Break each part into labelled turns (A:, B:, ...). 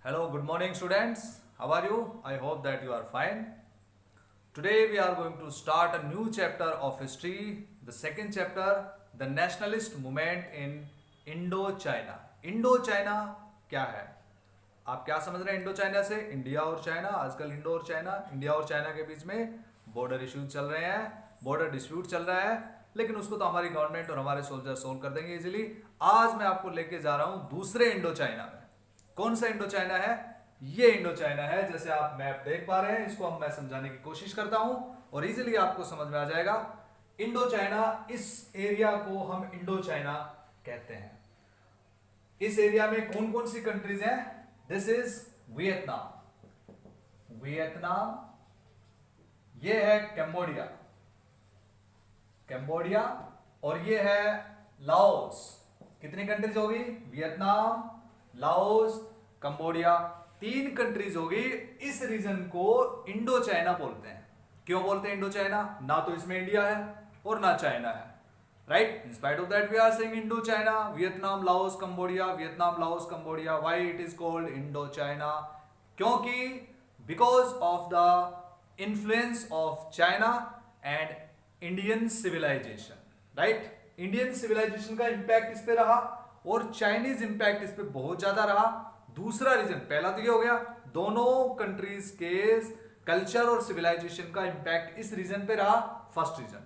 A: Hello, good morning students. How are you? I hope that you are fine. Today we are going to start a new chapter of history. The second chapter, the nationalist movement in Indo-China. Indo-China क्या है? आप क्या समझ रहे हैं Indo China से? India और China, आजकल इंडो और चाइना, इंडिया और चाइना के बीच में बॉर्डर इश्यूज चल रहे हैं, बॉर्डर डिस्प्यूट चल रहा है, लेकिन उसको तो हमारी गवर्नमेंट और हमारे सोल्जर सोल्व कर देंगे इजीली। आज मैं आपको लेके जा रहा हूं दूसरे इंडो चाइना में। कौन सा इंडो चाइना है? ये इंडो चाइना है। जैसे आप मैप देख पा रहे हैं, इसको मैं समझाने की कोशिश करता हूं और इजीली आपको समझ में आ जाएगा। इंडो चाइना, इस एरिया को हम इंडो चाइना कहते हैं। इस एरिया में कौन कौन सी कंट्रीज हैं? दिस इज वियतनाम, ये है कैम्बोडिया, और ये है लाओस। कितनी कंट्रीज होगी? वियतनाम, लाओस, कंबोडिया, 3 कंट्रीज होगी। इस रीजन को इंडो चाइना बोलते हैं। क्यों बोलते हैं इंडो चाइना? ना तो इसमें इंडिया है और ना चाइना है, right? In spite of that we are saying Indo China, Vietnam, Laos, Cambodia, Vietnam, Laos, Cambodia. Why it is called Indo China? क्योंकि because of the influence of China and Indian civilization, right? Indian civilization का impact इस पे रहा और Chinese impact इस पे बहुत ज्यादा रहा। दूसरा रीजन, पहला तो ये हो गया, दोनों कंट्रीज के कल्चर और सिविलाइजेशन का इंपैक्ट इस रीजन पे रहा, फर्स्ट रीजन।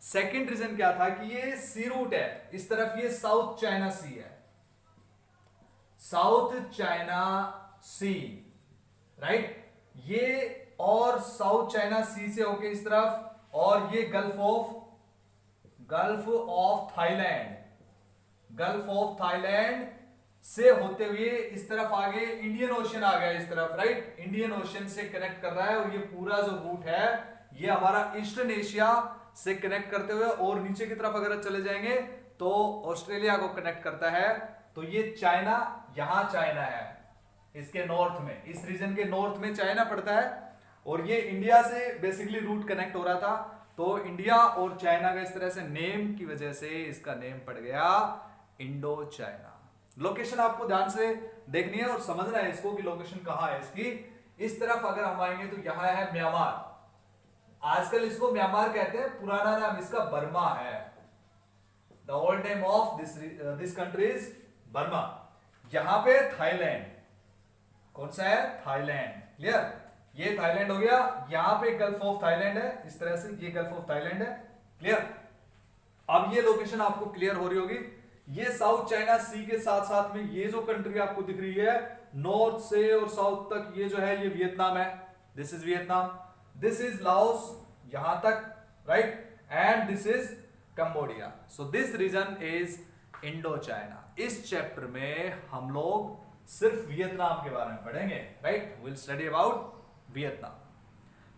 A: सेकंड रीजन क्या था कि ये सी रूट है, इस तरफ ये साउथ चाइना सी है, साउथ चाइना सी, राइट? ये और साउथ चाइना सी से होके इस तरफ, और ये गल्फ ऑफ थाईलैंड से होते हुए इस तरफ आगे इंडियन ओशन आ गया, इस तरफ, राइट? इंडियन ओशन से कनेक्ट कर रहा है और ये पूरा जो रूट है ये हमारा ईस्टर्न एशिया से कनेक्ट करते हुए, और नीचे की तरफ अगर चले जाएंगे तो ऑस्ट्रेलिया को कनेक्ट करता है। तो ये चाइना, यहां चाइना है, इसके नॉर्थ में, इस रीजन के नॉर्थ में चाइना पड़ता है, और ये इंडिया से बेसिकली रूट कनेक्ट हो रहा था। तो इंडिया और चाइना का इस तरह से नेम की वजह से इसका नेम पड़ गया इंडो चाइना। लोकेशन आपको ध्यान से देखनी है और समझना है इसको कि लोकेशन कहां है इसकी। इस तरफ अगर हम आएंगे तो यहां है म्यांमार, आजकल इसको म्यांमार कहते हैं, पुराना नाम इसका बर्मा है। The old name of this country is Burma. यहां पे थाईलैंड, कौन सा है? Thailand, clear? ये थाईलैंड हो गया, यहां पे गल्फ ऑफ थाईलैंड है, इस तरह से ये गल्फ ऑफ थाईलैंड है, क्लियर? अब ये लोकेशन आपको क्लियर हो रही होगी। ये साउथ चाइना सी के साथ साथ में ये जो कंट्री आपको दिख रही है नॉर्थ से और साउथ तक, ये जो है ये वियतनाम है, this is Vietnam, this is Laos, यहां तक, right? And this is Cambodia. So this region is Indo China. इस चैप्टर में हम लोग सिर्फ वियतनाम के बारे में पढ़ेंगे, right? Will study about Vietnam.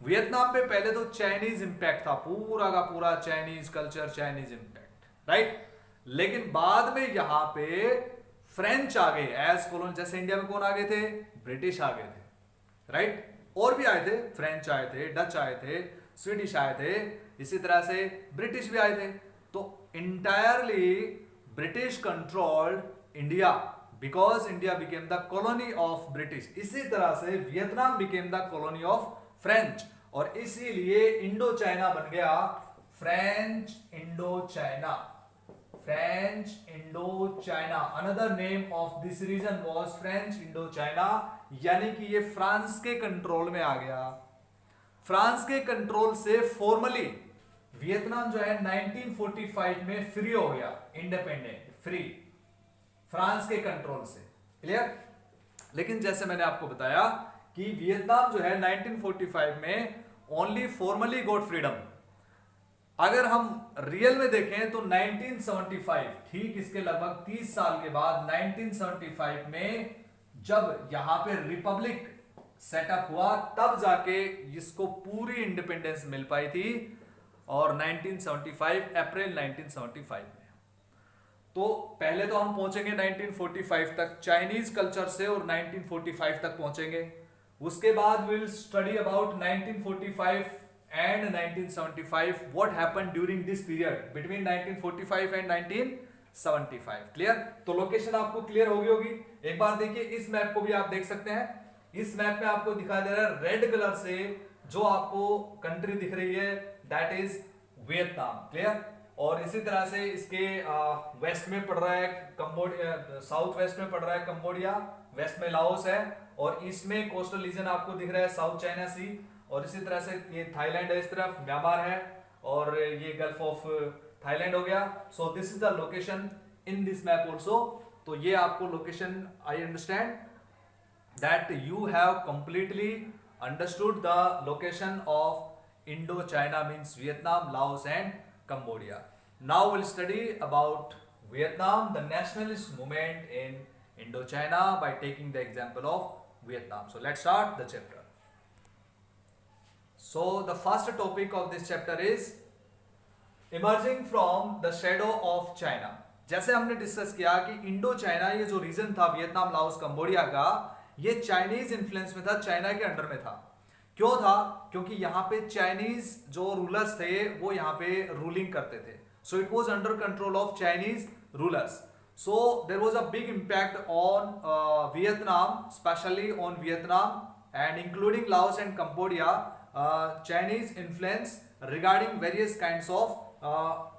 A: Vietnam पे पहले तो चाइनीज इंपैक्ट था, पूरा का पूरा Chinese culture, Chinese impact, right? लेकिन बाद में यहां पे फ्रेंच आ गए एज कॉलोनी। जैसे इंडिया में कौन आ गए थे? ब्रिटिश आ गए थे, राइट? और भी आए थे, फ्रेंच आए थे, डच आए थे, स्वीडिश आए थे, इसी तरह से ब्रिटिश भी आए थे। तो entirely British controlled India because India became the colony of British. इसी तरह से Vietnam became the colony of French, और इसीलिए इंडो चाइना बन गया French Indo China. French Indo China, another name of this region was French Indo China, यानी कि ये फ्रांस के कंट्रोल में आ गया। फ्रांस के कंट्रोल से फॉर्मली वियतनाम जो है 1945 में फ्री हो गया, इंडिपेंडेंट, फ्री, फ्रांस के कंट्रोल से, क्लियर? लेकिन जैसे मैंने आपको बताया कि वियतनाम जो है 1945 में ओनली फॉर्मली गॉट फ्रीडम। अगर हम रियल में देखें तो 1975, ठीक इसके लगभग 30 साल के बाद 1975 में जब यहां पे रिपब्लिक सेटअप हुआ, तब जाके इसको पूरी इंडिपेंडेंस मिल पाई थी, और 1975, अप्रैल 1975 में। तो पहले तो हम पहुंचेंगे 1945 तक चाइनीज कल्चर से, और 1945 तक पहुंचेंगे। उसके बाद will study about 1945 and 1975, what happened during this period between 1945 and 19 75। Clear? तो लोकेशन आपको क्लियर होगी। एक बार देखिए इस मैप को भी आप देख सकते हैं। इस मैप में आपको दिखाई दे रहा है रेड कलर से जो आपको कंट्री दिख रही है दैट इज वियतनाम। क्लियर? और इसी तरह से इसके वेस्ट में पड़ रहा है कंबोडिया, साउथ वेस्ट में पड़ रहा है कंबोडिया, वेस्ट में लाओस है, और ईस्ट में कोस्टल रीजन आपको दिख रहा है साउथ चाइना सी, और इसी तरह से ये थाईलैंड है, इस तरफ म्यांमार है, और ये गल्फ ऑफ थाईलैंड हो गया। So this is the location in this map also. तो ये आपको location, I understand that you have completely understood the location of Indo-China means Vietnam, Laos and Cambodia. Now we'll study about Vietnam, the nationalist movement in Indo-China by taking the example of Vietnam. So let's start the chapter. So the first topic of this chapter is emerging from the shadow of China. जैसे हमने discuss किया कि Indo China ये जो reason था Vietnam, Laos, Cambodia का, ये Chinese influence में था, चाइना के अंडर में था। क्यों था? क्योंकि यहाँ पे चाइनीज जो रूलर्स थे वो यहाँ पे रूलिंग करते थे। So it was under control of Chinese rulers. So there was a big impact on Vietnam, specially on Vietnam and including Laos and Cambodia, Chinese influence regarding various kinds of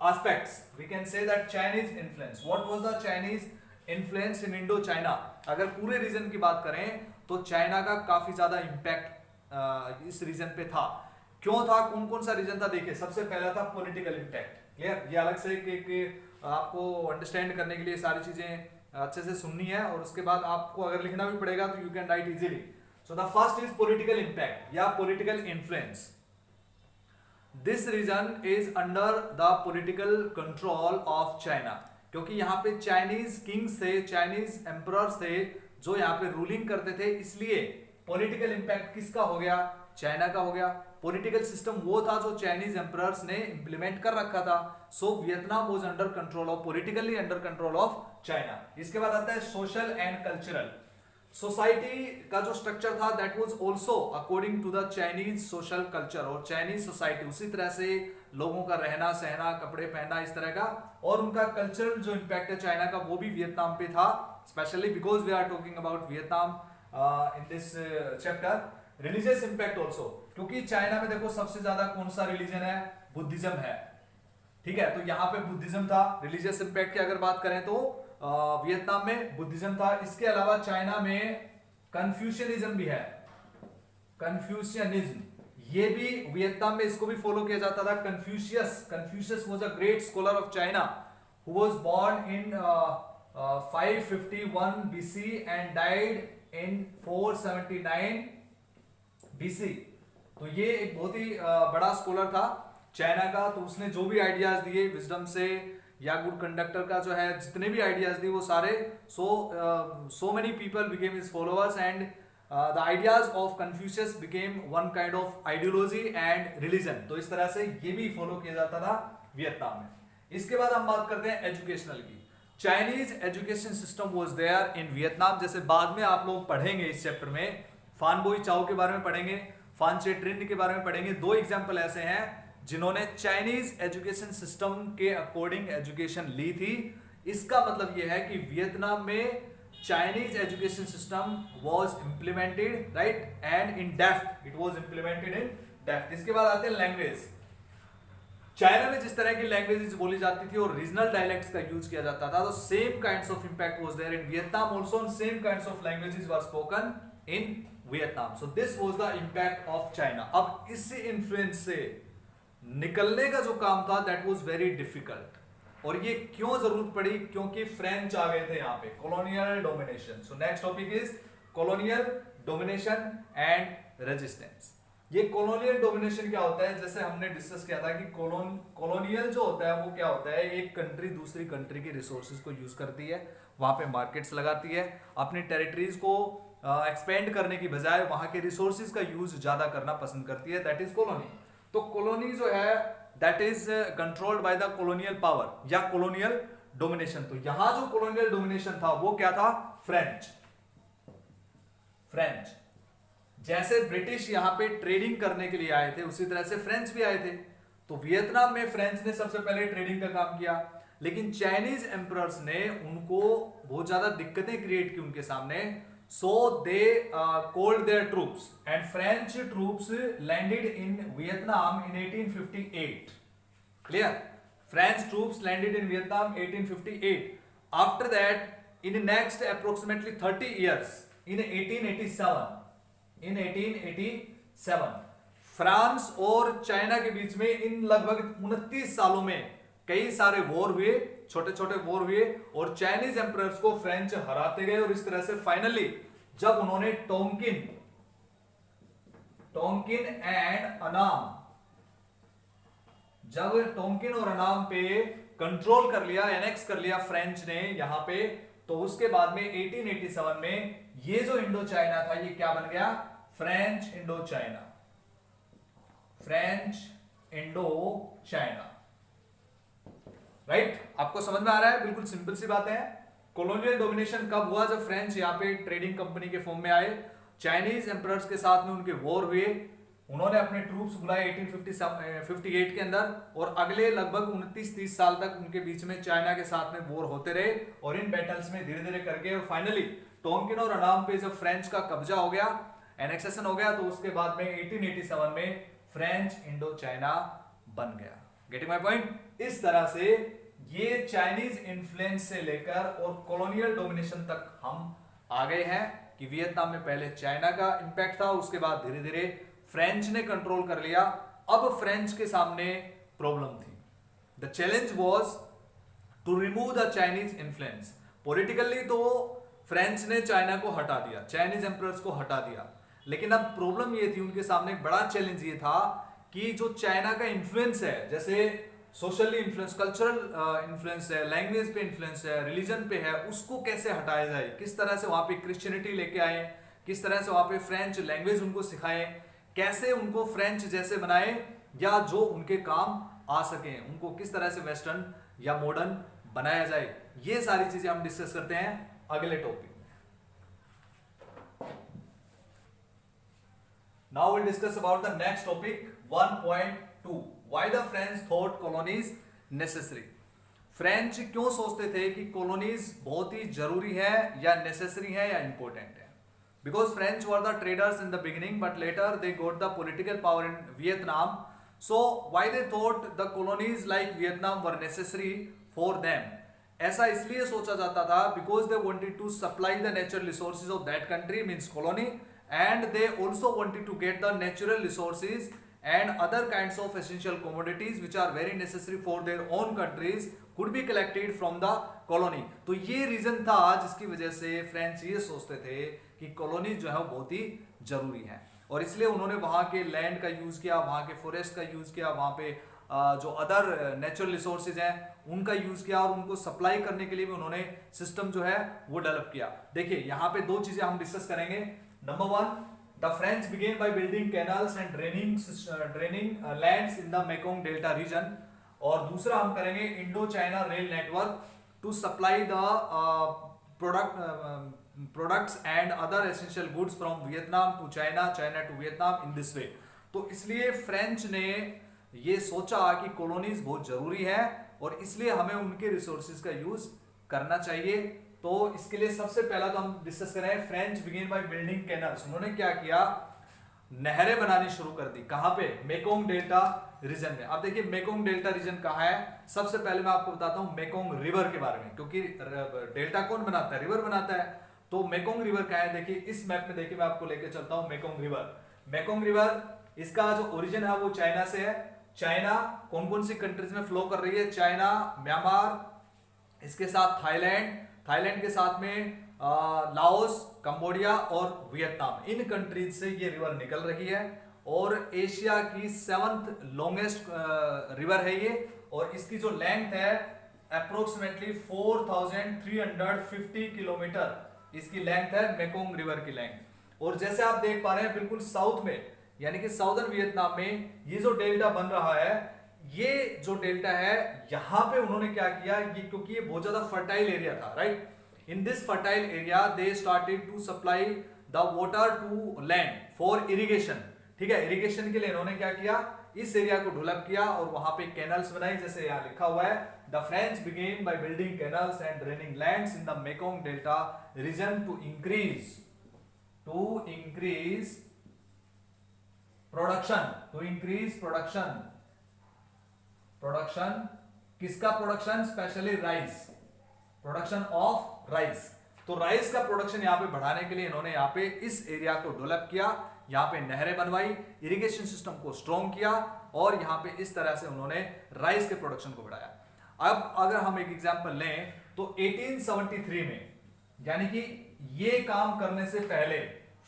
A: aspects. We can say that Chinese influence. What was the Chinese influence in Indo-China? अगर पूरे reason की बात करें तो China का काफी ज्यादा impact इस रीजन पे था। क्यों था? कौन कौन सा रीजन था? देखिए, सबसे पहला था पॉलिटिकल इम्पैक्ट। क्लियर? ये अलग से कि आपको अंडरस्टैंड करने के लिए सारी चीजें अच्छे से सुननी है, और उसके बाद आपको अगर लिखना भी पड़ेगा तो you can write easily. So the first is political impact या political influence. This region is under the political control of China, क्योंकि यहाँ पे चाइनीज किंग्स थे, चाइनीज एम्परर्स थे जो यहाँ पे रूलिंग करते थे, इसलिए पॉलिटिकल इंपैक्ट किसका हो गया? चाइना का हो गया। पॉलिटिकल सिस्टम वो था जो चाइनीज एम्परर्स ने इंप्लीमेंट कर रखा था। So Vietnam was under control of, politically under control of China. इसके बाद आता है सोशल एंड कल्चरल। सोसाइटी का जो स्ट्रक्चर था that was also according to the Chinese social culture, और चाइनीज सोसाइटी उसी तरह से लोगों का रहना सहना, कपड़े पहनना, इस तरह का, और उनका कल्चरल जो इम्पैक्ट है चाइना का वो भी वियतनाम पे था, specially because we are talking about Vietnam in this chapter. Religious impact also, क्योंकि चाइना में देखो सबसे ज्यादा कौन सा रिलीजन है? बुद्धिज्म है। ठीक है, तो यहाँ पे बुद्धिज्म था। रिलीजियस इम्पैक्ट की अगर बात करें तो वियतनाम में बुद्धिज्म था। इसके अलावा चाइना में कन्फ्यूशियनिज्म भी है। कन्फ्यूशियनिज्म ये भी वियतनाम में, इसको भी फॉलो किया जाता था। Confucius was a great scholar of China who was born in 551 BC and died in 479 BC। तो ये एक बहुत ही बड़ा स्कॉलर था चाइना का। तो उसने जो भी आइडियाज दिए विजडम से या गुड कंडक्टर का जो है, जितने भी आइडियाज दिए वो सारे, so many people became his followers and the ideas of Confucius became one kind of ideology and religion। तो इस तरह से ये भी फॉलो किया जाता था वियतनाम में। इसके बाद हम बात करते हैं एजुकेशनल की। Chinese education system was there in Vietnam. जैसे बाद में आप लोग पढ़ेंगे इस चैप्टर में, फान बोई चाओ के बारे में पढ़ेंगे, फान चे ट्रिन के बारे में पढ़ेंगे। दो एग्जाम्पल ऐसे हैं जिन्होंने चाइनीज एजुकेशन सिस्टम के अकॉर्डिंग एजुकेशन ली थी। इसका मतलब यह है कि वियतनाम में Chinese education system was implemented, right, and in depth it was implemented in depth. इसके बाद आते हैं लैंग्वेज। चाइना में जिस तरह की लैंग्वेजेस बोली जाती थी और रीजनल डायलेक्ट्स का यूज किया जाता था, तो same kinds of impact was there in Vietnam also, and same kinds of languages were spoken in Vietnam. So this was the impact of China. अब इस इन्फ्लुएंस से निकलने का जो काम था दैट वाज वेरी डिफिकल्ट। और ये क्यों जरूरत पड़ी? क्योंकि फ्रेंच आ गए थे यहाँ पे, colonial domination. So next topic is colonial domination and resistance. ये कॉलोनियल डोमिनेशन क्या होता है? जैसे हमने डिस्कस किया था कि कॉलोनियल जो होता है वो क्या होता है? एक कंट्री दूसरी कंट्री के रिसोर्सेज को यूज करती है, वहां पे मार्केट्स लगाती है, अपनी टेरिटरीज को एक्सपेंड करने की बजाय वहां के रिसोर्सेज का यूज ज्यादा करना पसंद करती है, दैट इज कॉलोनी। तो कॉलोनी जो है that is controlled by the colonial power या कॉलोनियल डोमिनेशन। तो यहां जो कॉलोनियल डोमिनेशन था वो क्या था? फ्रेंच। जैसे ब्रिटिश यहां पे ट्रेडिंग करने के लिए आए थे, उसी तरह से फ्रेंच भी आए थे। तो वियतनाम में फ्रेंच ने सबसे पहले ट्रेडिंग का काम किया। लेकिन चाइनीज एम्परर्स ने उनको बहुत ज्यादा दिक्कतें क्रिएट की उनके सामने, so they called their troops and French troops landed in Vietnam in 1858. Clear? French troops landed in Vietnam 1858. After that, in next approximately 30 years, in 1887 France और चाइना के बीच में इन लगभग 29 सालों में कई सारे वॉर हुए, छोटे छोटे वॉर हुए, और चाइनीज एम्परर्स को फ्रेंच हराते गए। और इस तरह से फाइनली जब उन्होंने टोंकिन एंड अनाम, जब टोंकिन और अनाम पे कंट्रोल कर लिया, एनेक्स कर लिया फ्रेंच ने यहां पे, तो उसके बाद में 1887 में ये जो इंडो चाइना था ये क्या बन गया? French Indo China. French Indo China. Right? आपको समझ में आ रहा है? बिल्कुल सिंपल सी बात है। कॉलोनियल डोमिनेशन कब हुआ? जब फ्रेंच यहाँ पे ट्रेडिंग कंपनी के फॉर्म में आए, चाइनीज एम्परर्स के साथ में उनके वॉर हुए, उन्होंने अपने ट्रूप्स बुलाए 1858 के अंदर, और अगले लगभग 29-30 साल तक उनके बीच में चाइना के साथ में वॉर होते रहे, और इन बैटल्स में धीरे धीरे करके और फाइनली टोंकिन और अनाम पे जब फ्रेंच का कब्जा हो गया, एनेक्सेशन हो गया, तो उसके बाद में 1887 में फ्रेंच इंडो चाइना बन गया। Getting my point? इस तरह से ये चाइनीज इन्फ्लुएंस से लेकर और कॉलोनियल डोमिनेशन तक हम आ गए हैं कि वियतनाम में पहले चाइना का इंपैक्ट था, उसके बाद धीरे धीरे फ्रेंच ने कंट्रोल कर लिया। अब फ्रेंच के सामने प्रॉब्लम थी। The challenge was to remove the Chinese influence. Politically तो फ्रेंच ने चाइना को हटा दिया, चाइनीज एम्परर्स को हटा दिया, लेकिन अब प्रॉब्लम ये थी, उनके सामने बड़ा चैलेंज ये था कि जो चाइना का इन्फ्लुएंस है, जैसे सोशली इन्फ्लुएंस, कल्चरल इन्फ्लुएंस है, लैंग्वेज पे इन्फ्लुएंस है, रिलीजन पे है, उसको कैसे हटाया जाए, किस तरह से वहां पे क्रिश्चियनिटी लेके आए, किस तरह से वहां पे फ्रेंच लैंग्वेज उनको सिखाएं, कैसे उनको फ्रेंच जैसे बनाए, या जो उनके काम आ सके उनको किस तरह से वेस्टर्न या मॉडर्न बनाया जाए। ये सारी चीजें हम डिस्कस करते हैं अगले टॉपिक में। Now will discuss about the next topic 1.2, why the French thought colonies necessary. French क्यों सोचते थे कि कॉलोनीज बहुत ही जरूरी है या नेसेसरी है या इंपॉर्टेंट है? Because French were the traders in the beginning, but later they got the political power in Vietnam. So why they thought the colonies like Vietnam were necessary for them? ऐसा इसलिए सोचा जाता था because they wanted to supply the natural resources of that country, means colony, and they also wanted to get the natural resources and other kinds of essential commodities which are very necessary for their own countries could be collected from the colony. तो ये reason था जिसकी वजह से French ये सोचते थे कि कॉलोनी जो है वो बहुत ही जरूरी है, और इसलिए उन्होंने वहां के लैंड का यूज किया, वहां के फॉरेस्ट का यूज किया, वहां पे जो अदर नेचुरल रिसोर्सेज हैं उनका यूज किया, और उनको सप्लाई करने के लिए भी उन्होंने सिस्टम जो है वो डेवलप किया। देखिए यहाँ पे दो चीजें हम डिस्कस करेंगे। Number one, the French began by building canals and draining lands in the Mekong delta region, और दूसरा हम करेंगे Indo China rail network to supply the products and other essential goods from Vietnam to China, China to Vietnam in this way। तो इसलिए French ने ये सोचा कि कॉलोनीज बहुत जरूरी है और इसलिए हमें उनके रिसोर्सेज का यूज करना चाहिए। तो इसके लिए सबसे पहला तो हम डिस्कस करें, French begin by building canals. उन्होंने क्या किया? नहरें बनानी शुरू कर दी। कहां पे? मेकोंग डेल्टा रीजन में। अब देखिए मेकोंग डेल्टा रीजन कहां है। सबसे पहले मैं आपको बताता हूं मेकोंग रिवर के बारे में, क्योंकि डेल्टा कौन बनाता है? रिवर बनाता है। तो मेकोंग रिवर क्या है? देखिए इस मैप में देखिए, मैं आपको लेके चलता हूं मेकोंग रिवर। मेकोंग रिवर, इसका जो ओरिजिन है वो चाइना से है। चाइना कौन कौन सी कंट्रीज में फ्लो कर रही है? चाइना, म्यांमार, इसके साथ थाईलैंड, थाईलैंड के साथ में लाओस, कंबोडिया और वियतनाम, इन कंट्रीज से ये रिवर निकल रही है, और एशिया की 7th लॉन्गेस्ट रिवर है ये, और इसकी जो लेंथ है अप्रोक्सीमेटली 4350 किलोमीटर इसकी लेंथ है, मेकोंग रिवर की लेंथ। और जैसे आप देख पा रहे हैं बिल्कुल साउथ में, यानी कि साउदर्न वियतनाम में ये जो डेल्टा बन रहा है, ये जो डेल्टा है यहां पे उन्होंने क्या किया, ये क्योंकि ये बहुत ज्यादा फर्टाइल एरिया था, right. In this fertile area they started to supply the water to land for irrigation, ठीक है, इरिगेशन के लिए इन्होंने क्या किया, इस एरिया को डेवलप किया और वहां पे कैनल्स बनाई, जैसे यहां लिखा हुआ है, the French began by building canals and draining lands in the Mekong delta region to increase production किसका production, specially rice, production of rice. तो राइस का प्रोडक्शन यहां पे बढ़ाने के लिए इन्होंने यहां पे इस एरिया को डेवलप किया, यहां पे नहरें बनवाई, इरिगेशन सिस्टम को स्ट्रॉन्ग किया और यहां पे इस तरह से उन्होंने राइस के प्रोडक्शन को बढ़ाया। अब अगर हम एक एग्जांपल लें तो 1873 में, यानी कि ये काम करने से पहले,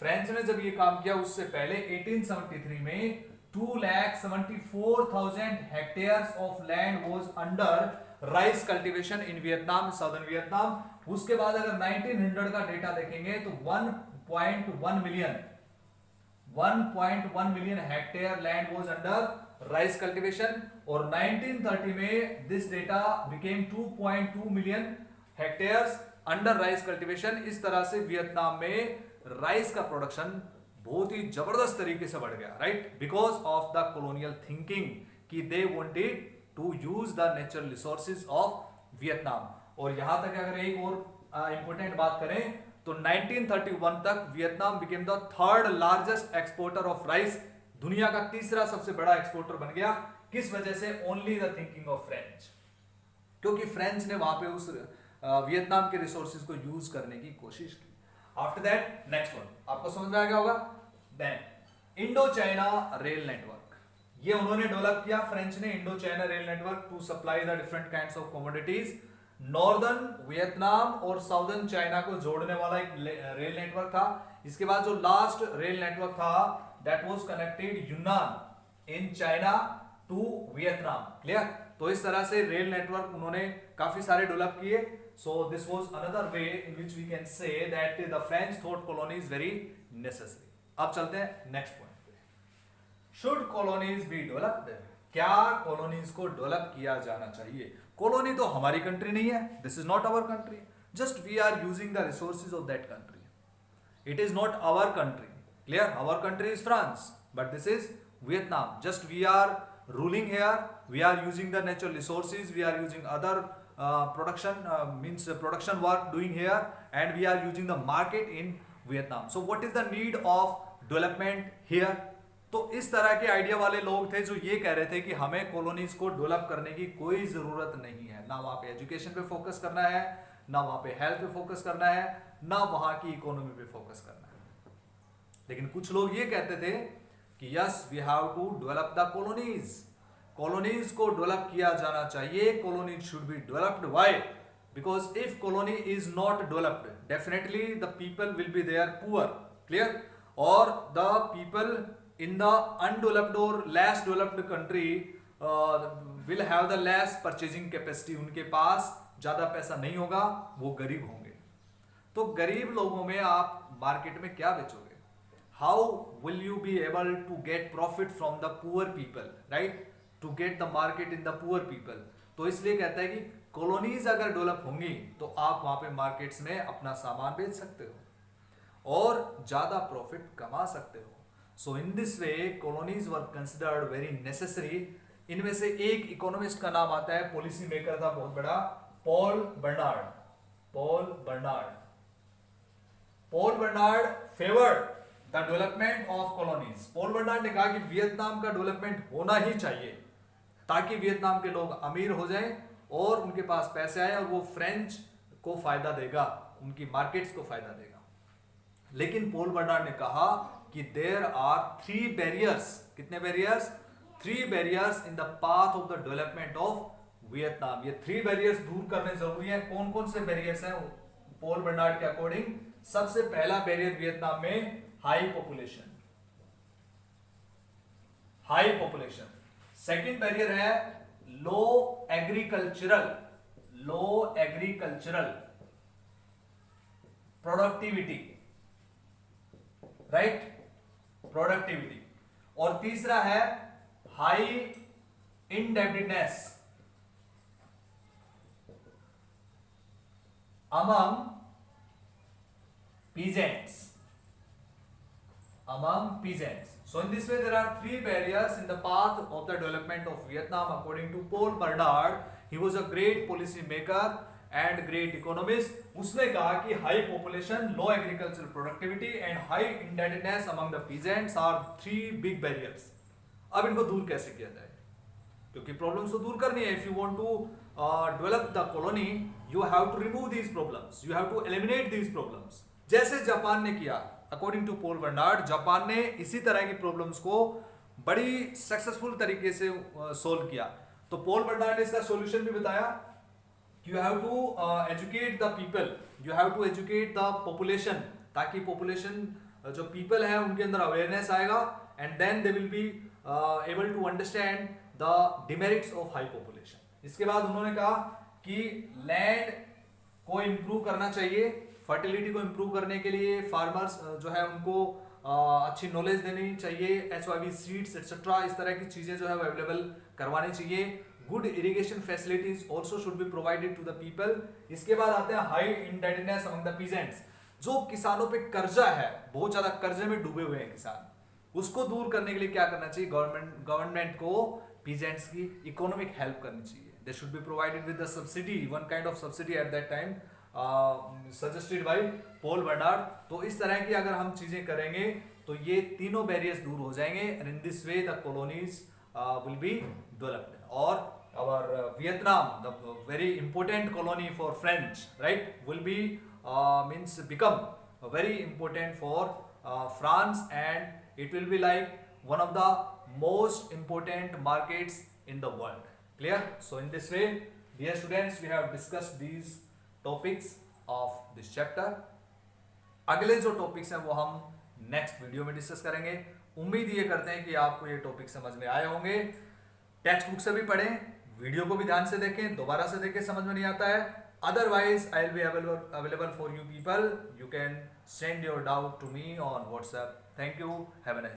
A: फ्रेंच ने जब ये काम किया उससे पहले 1873 में 2,74,000 hectares of land was under rice cultivation in Vietnam, southern Vietnam. उसके बाद अगर 1900 का डेटा देखेंगे तो 1.1 million hectare land was under rice cultivation और 1930 में this data became 2.2 million hectares under rice cultivation. इस तरह से वियतनाम में राइस का प्रोडक्शन बहुत ही जबरदस्त तरीके से बढ़ गया, right, because of the colonial thinking कि they wanted to use the natural resources of Vietnam. और यहां तक अगर एक और इंपॉर्टेंट बात करें तो 1931 तक Vietnam became the third largest exporter of rice, दुनिया का तीसरा सबसे बड़ा एक्सपोर्टर बन गया। किस वजह से? Only the thinking of French, क्योंकि फ्रेंच ने वहां पे उस वियतनाम के रिसोर्सेज को यूज करने की कोशिश की। आफ्टर दैट नेक्स्ट वन आपको समझ में आ गया होगा, then Indo China rail network, ये उन्होंने डेवलप किया फ्रेंच ने, Indo China rail network to supply the different kinds of commodities. Northern Vietnam और साउदर्न चाइना को जोड़ने वाला एक रेल नेटवर्क था। इसके बाद जो लास्ट रेल नेटवर्क था that was connected Yunnan in China to Vietnam, clear. तो इस तरह से रेल नेटवर्क उन्होंने काफी सारे डेवलप किए। So this was another way in which we can say that the French thought colony is very necessary. अब चलते हैं नेक्स्ट पॉइंट पे, शुड कॉलोनीज बी डेवलप्ड, क्या कॉलोनीज को डेवलप किया जाना चाहिए। कॉलोनी तो हमारी कंट्री नहीं है, this is not our country, just we are using the resources of that country, it is not our country, clear. Our country is France but this is Vietnam, just we are ruling here, we are using the natural resources, we are using other production work doing here and we are using the market in Vietnam. So what is the need of development here? तो इस तरह के idea वाले लोग थे जो ये कह रहे थे कि हमें कॉलोनीज को डेवलप करने की कोई जरूरत नहीं है, ना वहां पे एजुकेशन पे फोकस करना है, ना वहां पे हेल्थ पे फोकस करना है, ना वहां की इकोनॉमी पे फोकस करना है। लेकिन कुछ लोग ये कहते थे कि yes we have to develop the colonies, colonies को डेवलप किया जाना चाहिए, colonies should be developed. Why? Because if colony is not developed definitely the people will be their poor, clear, और the people in the undeveloped और less developed country will have the less purchasing capacity, उनके पास ज्यादा पैसा नहीं होगा, वो गरीब होंगे। तो गरीब लोगों में आप मार्केट में क्या बेचोगे? How will you be able to get profit from the poor people, right, to get the market in the poor people. तो इसलिए कहता है कि कॉलोनीज अगर डेवलप होंगी तो आप वहां पे मार्केट्स में अपना सामान बेच सकते हो और ज्यादा प्रॉफिट कमा सकते हो। So in this way colonies were considered very necessary. इनमें से एक इकोनॉमिस्ट का नाम आता है, पॉलिसी मेकर था बहुत बड़ा, Paul Bernard. Paul Bernard favoured the development of colonies. Paul Bernard ने कहा कि वियतनाम का डेवलपमेंट होना ही चाहिए ताकि वियतनाम के लोग अमीर हो जाएं और उनके पास पैसे आए और वो फ्रेंच को फायदा देगा, उनकी मार्केट्स को फायदा देगा। लेकिन पॉल बर्नार्ड ने कहा कि देयर आर 3 बैरियर्स, कितने barriers? 3 barriers in the path of the development of Vietnam. ये 3 बैरियर्स दूर करने जरूरी है। कौन कौन से बैरियर्स हैं पॉल बर्नार्ड के अकॉर्डिंग? सबसे पहला बैरियर वियतनाम में हाई पॉपुलेशन। सेकंड बैरियर है low agricultural productivity, right, productivity. और तीसरा है high indebtedness among peasants. among peasants. So in this way there are three barriers in the path of the development of Vietnam according to Paul Bernard. He was a great policy maker and great economist. उसने कहा कि high population, low agricultural productivity and high indebtedness among the peasants are three big barriers. अब इनको दूर कैसे किया जाए, क्योंकि प्रॉब्लम्स तो दूर करनी है. If you want to develop the colony you have to remove these problems, you have to eliminate these problems, जैसे जापान ने किया. According to Paul Bernard, Japan ने इसी तरह की प्रॉब्लम्स को बड़ी सक्सेसफुल तरीके से सोल्व किया. तो पोल बर्नार्ड ने इसका सॉल्यूशन भी बताया. You have to educate the people, you have to educate the population, ताकि पॉपुलेशन जो पीपल है उनके अंदर अवेयरनेस आएगा and then they will be able to understand the demerits of high population. इसके बाद उन्होंने कहा कि लैंड को इंप्रूव करना चाहिए. फर्टिलिटी को इंप्रूव करने के लिए फार्मर्स जो है उनको अच्छी नॉलेज देनी चाहिए. HYV सीड्स एक्सेट्रा इस तरह की चीजें जो है अवेलेबल करवानी चाहिए. Good irrigation facilities also should be provided to the people. इसके बाद आते हैं high indebtedness among the peasants. जो किसानों पे कर्जा है, बहुत ज्यादा कर्जे में डूबे हुए हैं किसान, उसको दूर करने के लिए क्या करना चाहिए? गवर्नमेंट को पीजेंट्स की इकोनॉमिक हेल्प करनी चाहिए. They should be provided with the subsidy, one kind of subsidy at that time suggested by Paul Bernard. तो इस तरह की अगर हम चीजें करेंगे तो ये तीनों बैरियर्स दूर हो जाएंगे and in this way the colonies will be developed. और our Vietnam, the very important colony for French, right, will be means become very important for France, and it will be like one of the most important markets in the world. Clear? So in this way, dear students, we have discussed these topics of this chapter. अगले जो topics हैं वो हम next video में discuss करेंगे. उम्मीद ये करते हैं कि आपको ये टॉपिक समझ में आए होंगे. टेक्स्ट बुक से भी पढ़ें, वीडियो को भी ध्यान से देखें, दोबारा से देखें समझ में नहीं आता है. Otherwise I will be available for you people. You can send your doubt to me on WhatsApp. Thank you. Have a nice